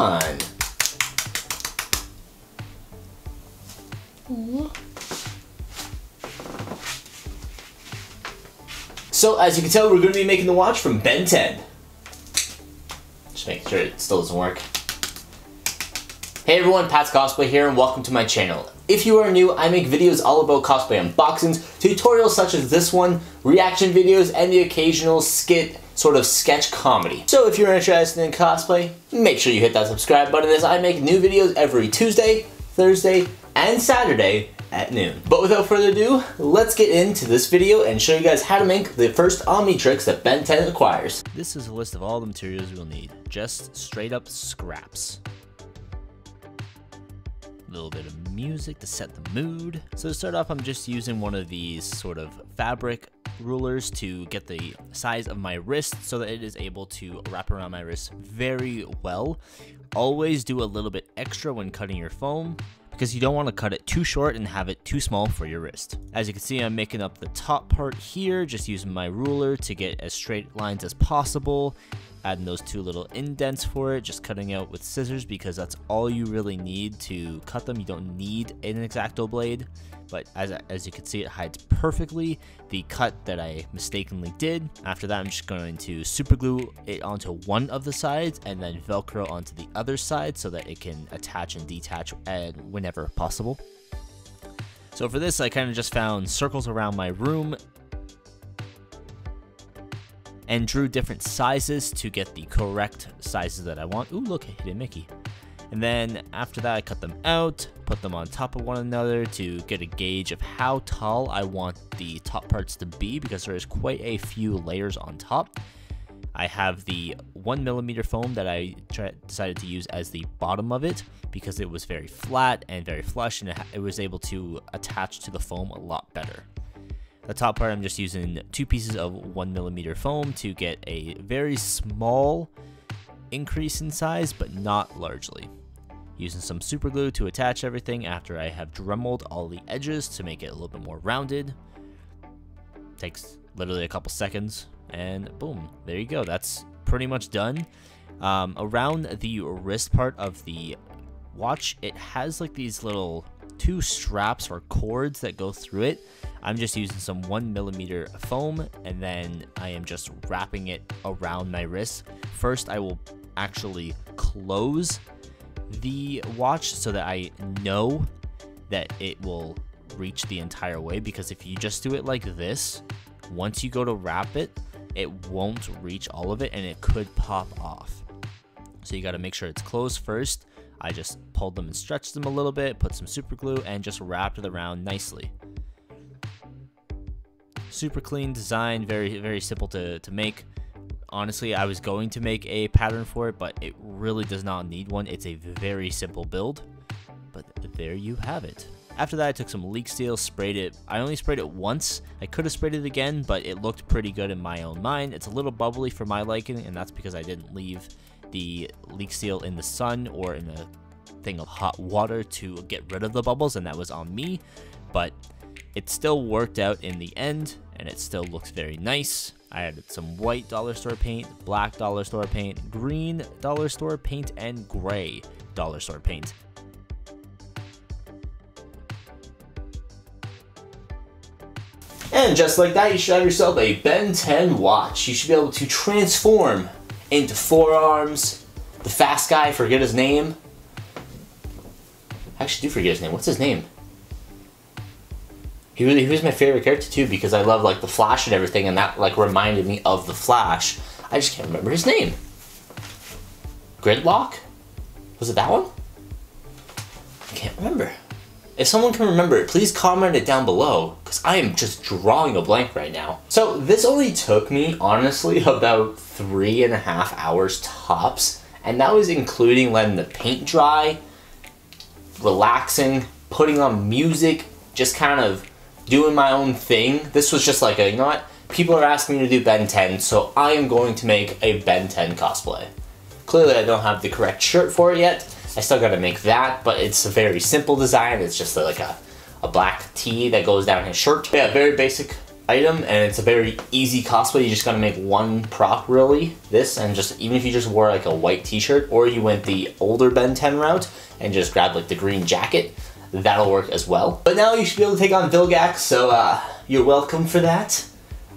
on. So as you can tell, we're going to be making the watch from Ben 10. Just making sure it still doesn't work. Hey everyone, patscosplay here and welcome to my channel. If you are new, I make videos all about cosplay unboxings, tutorials such as this one, reaction videos, and the occasional skit, sort of sketch comedy. So if you're interested in cosplay, make sure you hit that subscribe button as I make new videos every Tuesday, Thursday, and Saturday at noon. But without further ado, let's get into this video and show you guys how to make the first Omnitrix that Ben 10 acquires. This is a list of all the materials you'll need, just straight up scraps. A little bit of music to set the mood. So to start off, I'm just using one of these sort of fabric rulers to get the size of my wrist so that it is able to wrap around my wrist very well. Always do a little bit extra when cutting your foam because you don't want to cut it too short and have it too small for your wrist. As you can see, I'm making up the top part here, just using my ruler to get as straight lines as possible. Adding those two little indents for it, just cutting out with scissors because that's all you really need to cut them. You don't need an X-Acto blade, but as you can see, it hides perfectly the cut that I mistakenly did. After that, I'm just going to super glue it onto one of the sides and then Velcro onto the other side so that it can attach and detach whenever possible. So for this, I kind of just found circles around my room and drew different sizes to get the correct sizes that I want. Ooh, look, a hidden Mickey. And then after that, I cut them out, put them on top of one another to get a gauge of how tall I want the top parts to be because there is quite a few layers on top. I have the 1mm foam that I decided to use as the bottom of it because it was very flat and very flush and it was able to attach to the foam a lot better. The top part, I'm just using 2 pieces of 1mm foam to get a very small increase in size, but not largely. Using some super glue to attach everything after I have Dremeled all the edges to make it a little bit more rounded. Takes literally a couple seconds, and boom, there you go. That's pretty much done. Around the wrist part of the watch, it has like these little 2 straps or cords that go through it. I'm just using some 1mm foam and then I am just wrapping it around my wrist. First, I will actually close the watch so that I know that it will reach the entire way, because if you just do it like this, once you go to wrap it, it won't reach all of it and it could pop off. So you got to make sure it's closed first. I just pulled them and stretched them a little bit, put some super glue, and just wrapped it around nicely. Super clean design, very simple to make. Honestly, I was going to make a pattern for it, but it really does not need one. It's a very simple build, but there you have it. After that, I took some leak seal, sprayed it. I only sprayed it once. I could have sprayed it again, but it looked pretty good in my own mind. It's a little bubbly for my liking, and that's because I didn't leave the leak seal in the sun or in a thing of hot water to get rid of the bubbles, and that was on me, but it still worked out in the end and it still looks very nice. I added some white dollar store paint, black dollar store paint, green dollar store paint, and gray dollar store paint. And just like that, you should have yourself a Ben 10 watch. You should be able to transform into forearms. The fast guy, forget his name. I actually do forget his name. What's his name? He was my favorite character too because I love like the Flash and everything, and that like reminded me of the Flash. I just can't remember his name. Gridlock? Was it that one? I can't remember. If someone can remember it, please comment it down below because I am just drawing a blank right now. So this only took me honestly about 3.5 hours tops, and that was including letting the paint dry, relaxing, putting on music, just kind of doing my own thing. This was just like a, you know what, people are asking me to do Ben 10, so I am going to make a Ben 10 cosplay. Clearly I don't have the correct shirt for it yet. I still gotta make that, but it's a very simple design. It's just like a black tee that goes down his shirt. Yeah, very basic item, and it's a very easy cosplay. You just gotta make one prop, really. This, and just even if you just wore like a white t-shirt, or you went the older Ben 10 route and just grabbed like the green jacket, that'll work as well. But now you should be able to take on Vilgax, so you're welcome for that.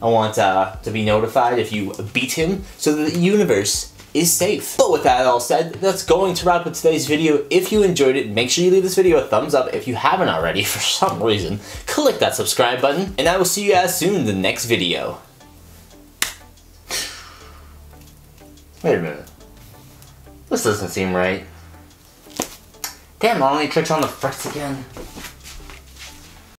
I want to be notified if you beat him, so that the universe is safe. But with that all said, that's going to wrap up today's video. If you enjoyed it, make sure you leave this video a thumbs up. If you haven't already, for some reason, click that subscribe button, and I will see you guys soon in the next video. Wait a minute. This doesn't seem right. Damn, Omnitrix on the frets again.